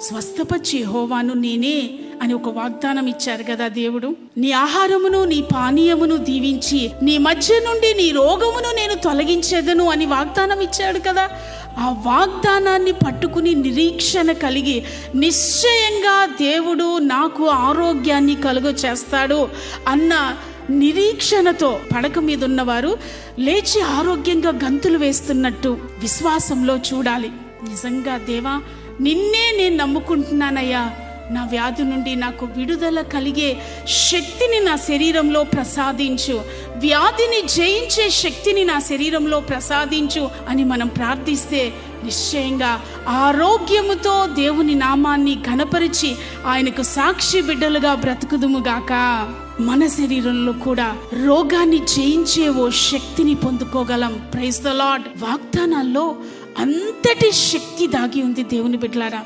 స్వస్థపరిచే యెహోవాను నేనే అని ఒక వాగ్దానం ఇచ్చారు కదా దేవుడు. నీ ఆహారమును నీ పానీయమును దీవించి నీ మధ్య నుండి నీ రోగమును నేను తొలగించేదను అని వాగ్దానం ఇచ్చాడు కదా. ఆ వాగ్దానాన్ని పట్టుకుని నిరీక్షణ కలిగి నిశ్చయంగా దేవుడు నాకు ఆరోగ్యాన్ని కలుగ చేస్తాడు అన్న నిరీక్షణతో పడక మీద ఉన్నవారు లేచి ఆరోగ్యంగా గంతులు వేస్తున్నట్టు విశ్వాసంలో చూడాలి. నిజంగా దేవా, నిన్నే నేను నమ్ముకుంటున్నానయ్యా, నా వ్యాధి నుండి నాకు విడుదల కలిగే శక్తిని నా శరీరంలో ప్రసాదించు, వ్యాధిని జయించే శక్తిని నా శరీరంలో ప్రసాదించు అని మనం ప్రార్థిస్తే నిశ్చయంగా ఆరోగ్యముతో దేవుని నామాన్ని ఘనపరిచి ఆయనకు సాక్షి బిడ్డలుగా బ్రతుకుదుముగాక. మన శరీరంలో కూడా రోగాన్ని జయించే ఓ శక్తిని పొందుకోగలం. Praise the Lord. వాగ్దానాల్లో అంతటి శక్తి దాగి ఉంది దేవుని బిడ్డలారా.